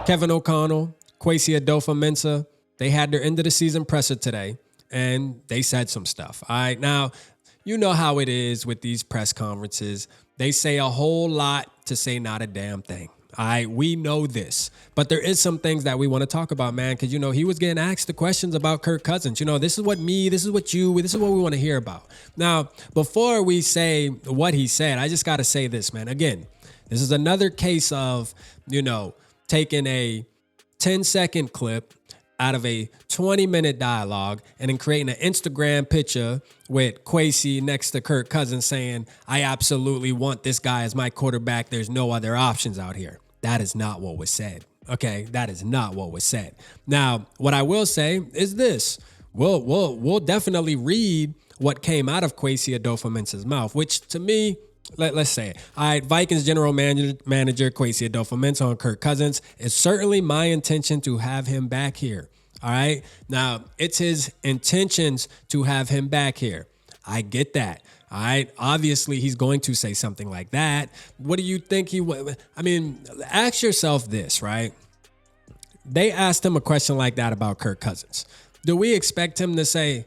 Kevin O'Connell, Kwesi Adofo Mensah, they had their end of the season presser today, and they said some stuff. All right, now, you know how it is with these press conferences. They say a whole lot to say not a damn thing. All right, we know this, but there is some things that we want to talk about, man, because, he was getting asked the questions about Kirk Cousins. This is what this is what we want to hear about. Now, before we say what he said, I just got to say this, man. Again, this is another case of, taking a 10-second clip out of a 20-minute dialogue and then creating an Instagram picture with Kwesi next to Kirk Cousins saying, I absolutely want this guy as my quarterback. There's no other options out here. That is not what was said. Okay, that is not what was said. Now, what I will say is this. We'll definitely read what came out of Kwesi Adofo Mensah's mouth, which to me, let's say it. All right, Vikings general manager Kwesi Adofo Mensah on Kirk Cousins. It's certainly my intention to have him back here. All right. Now, it's his intentions to have him back here. I get that. All right. Obviously, he's going to say something like that. What do you think he would? I mean, ask yourself this, right? They asked him a question like that about Kirk Cousins. Do we expect him to say,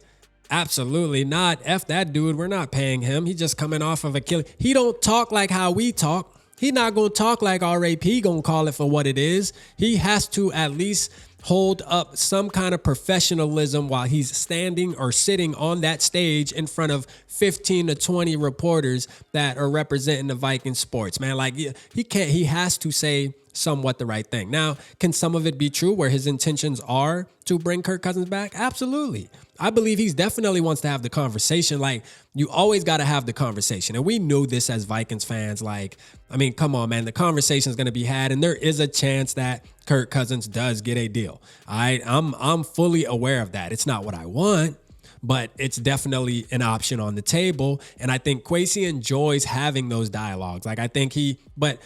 absolutely not. F that dude. We're not paying him. He's just coming off of a kill. He don't talk like how we talk. He not going to talk like RAP going to call it for what it is. He has to at least hold up some kind of professionalism while he's standing or sitting on that stage in front of 15 to 20 reporters that are representing the Viking sports, man. Like he has to say somewhat the right thing. Now, can some of it be true where his intentions are to bring Kirk Cousins back? Absolutely. I believe he definitely wants to have the conversation. Like, you always got to have the conversation. And we knew this as Vikings fans. Like, I mean, come on, man. The conversation is going to be had, and there is a chance that Kirk Cousins does get a deal. All right, I'm fully aware of that. It's not what I want, but it's definitely an option on the table. And I think Kwesi enjoys having those dialogues. Like, I think but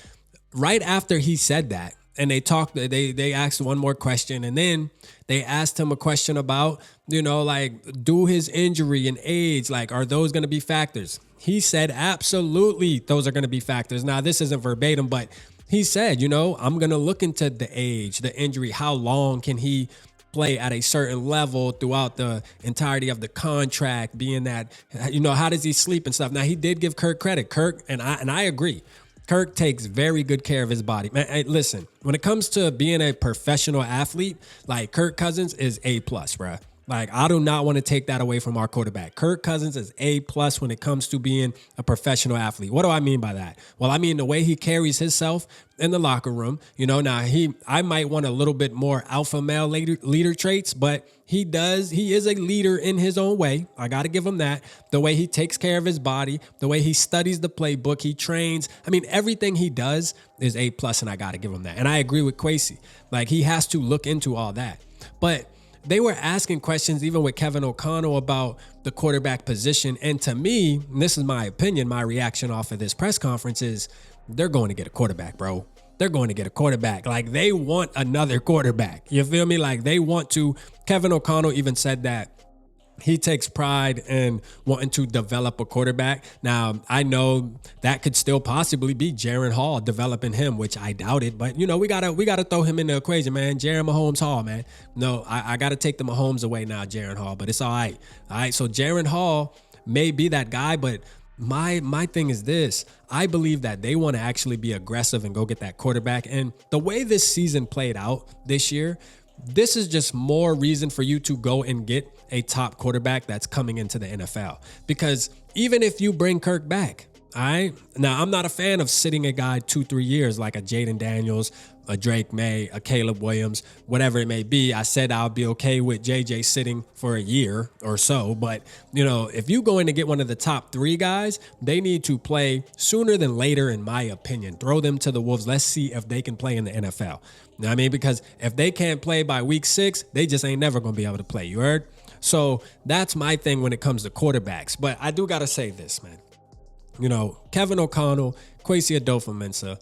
right after he said that, and they asked one more question, and then they asked him a question about, do his injury and age, like, are those going to be factors? He said, absolutely, those are going to be factors. Now, this isn't verbatim, but he said, I'm going to look into the age, the injury, how long can he play at a certain level throughout the entirety of the contract, being that, how does he sleep and stuff. Now, he did give Kirk credit. Kirk, and I agree. Kirk takes very good care of his body. Man, hey, listen, when it comes to being a professional athlete, like Kirk Cousins is A+, bruh. Like, I do not want to take that away from our quarterback. Kirk Cousins is A+ when it comes to being a professional athlete. What do I mean by that? Well, I mean the way he carries himself in the locker room. Now I might want a little bit more alpha male leader traits, but he is a leader in his own way. I got to give him that. The way he takes care of his body, the way he studies the playbook, he trains. I mean, everything he does is A+, and I got to give him that. And I agree with Kwesi. Like, he has to look into all that. But they were asking questions even with Kevin O'Connell about the quarterback position. And to me, and this is my opinion, my reaction off of this press conference is they're going to get a quarterback, bro. They're going to get a quarterback. Like, they want another quarterback. You feel me? Like, they want to. Kevin O'Connell even said that he takes pride in wanting to develop a quarterback. Now, I know that could still possibly be Jaren Hall developing him, which I doubt it. But, we gotta throw him in the equation, man. Jaren Mahomes Hall, man. No, I got to take the Mahomes away now, Jaren Hall. But it's all right. All right, so Jaren Hall may be that guy, but my thing is this. I believe that they want to actually be aggressive and go get that quarterback. And the way this season played out this year, this is just more reason for you to go and get a top quarterback that's coming into the NFL. Because even if you bring Kirk back, all right? Now, I'm not a fan of sitting a guy 2-3 years like a Jaden Daniels, a Drake May, a Caleb Williams, whatever it may be. I said I'll be okay with JJ sitting for a year or so. But, if you're going to get one of the top 3 guys, they need to play sooner than later, in my opinion. Throw them to the Wolves. Let's see if they can play in the NFL. You know what I mean? Because if they can't play by week 6, they just ain't never going to be able to play. You heard? So that's my thing when it comes to quarterbacks. But I do got to say this, man. Kevin O'Connell, Kwesi Adofo Mensah,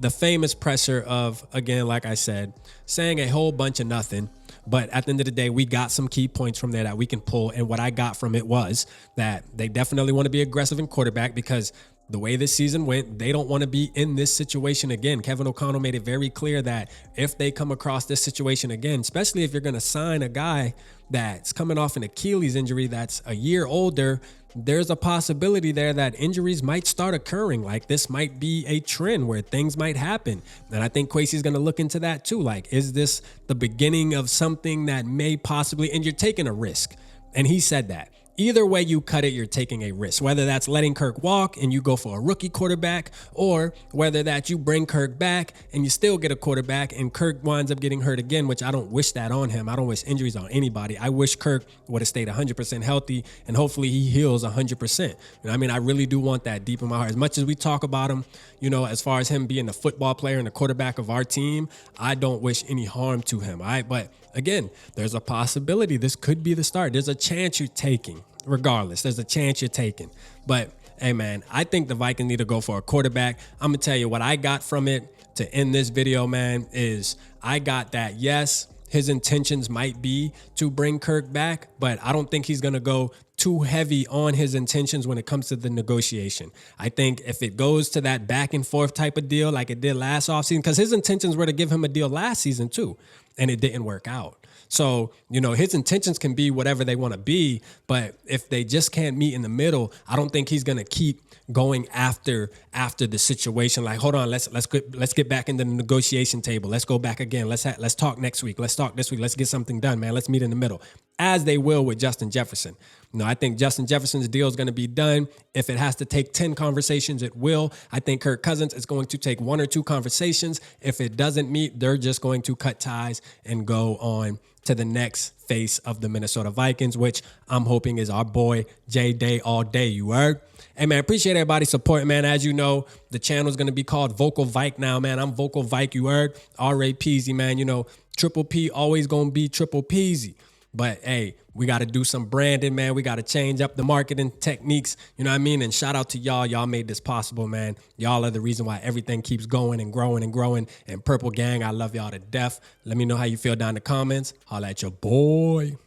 the famous presser of, again, like I said, saying a whole bunch of nothing. But at the end of the day, we got some key points from there that we can pull. And what I got from it was that they definitely want to be aggressive in quarterback because the way this season went, they don't want to be in this situation again. Kevin O'Connell made it very clear that if they come across this situation again, especially if you're going to sign a guy that's coming off an Achilles injury that's a year older, there's a possibility there that injuries might start occurring. Like, this might be a trend where things might happen. And I think Kwesi's going to look into that too. Like, is this the beginning of something that may possibly, and you're taking a risk. And he said that. Either way you cut it, you're taking a risk, whether that's letting Kirk walk and you go for a rookie quarterback, or whether that you bring Kirk back and you still get a quarterback and Kirk winds up getting hurt again, which I don't wish that on him. I don't wish injuries on anybody. I wish Kirk would have stayed 100% healthy and hopefully he heals 100%. You know, I mean, I really do want that deep in my heart. As much as we talk about him, you know, as far as him being the football player and the quarterback of our team, I don't wish any harm to him. All right. But again, there's a possibility this could be the start. There's a chance you're taking. Regardless, there's a chance you're taking. But hey, man, I think the Vikings need to go for a quarterback. I'm going to tell you what I got from it to end this video, man, is I got that, yes, his intentions might be to bring Kirk back, but I don't think he's going to go too heavy on his intentions when it comes to the negotiation. I think if it goes to that back and forth type of deal like it did last offseason, because his intentions were to give him a deal last season too, and it didn't work out. So, you know, his intentions can be whatever they want to be, but if they just can't meet in the middle, I don't think he's going to keep going after the situation. Like, hold on, let's get back into the negotiation table. Let's go back again. Let's talk next week. Let's talk this week. Let's get something done, man. Let's meet in the middle, as they will with Justin Jefferson. You know, I think Justin Jefferson's deal is going to be done. If it has to take 10 conversations, it will. I think Kirk Cousins is going to take 1 or 2 conversations. If it doesn't meet, they're just going to cut ties and go on to the next face of the Minnesota Vikings, which I'm hoping is our boy J Day all day. You heard? Hey, man, appreciate everybody's support, man. As you know, the channel is going to be called Vocal Vike now, man. I'm Vocal Vike, you heard? R.A. Peasy, man. You know, Triple P always going to be Triple Peasy. But, hey, we got to do some branding, man. We got to change up the marketing techniques, you know what I mean? And shout out to y'all. Y'all made this possible, man. Y'all are the reason why everything keeps going and growing and growing. And Purple Gang, I love y'all to death. Let me know how you feel down in the comments. Holla at your boy.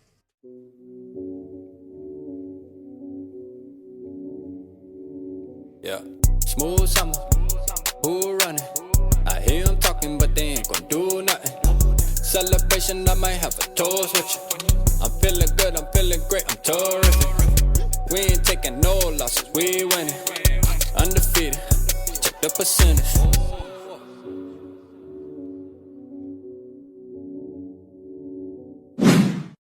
Yeah, smooth summer, who running? I hear them talking, but they ain't gonna do nothing. Celebration, I might have a toast with you. I'm feeling good, I'm feeling great, I'm terrific. We ain't taking no losses, we winning. Undefeated, check the percentage.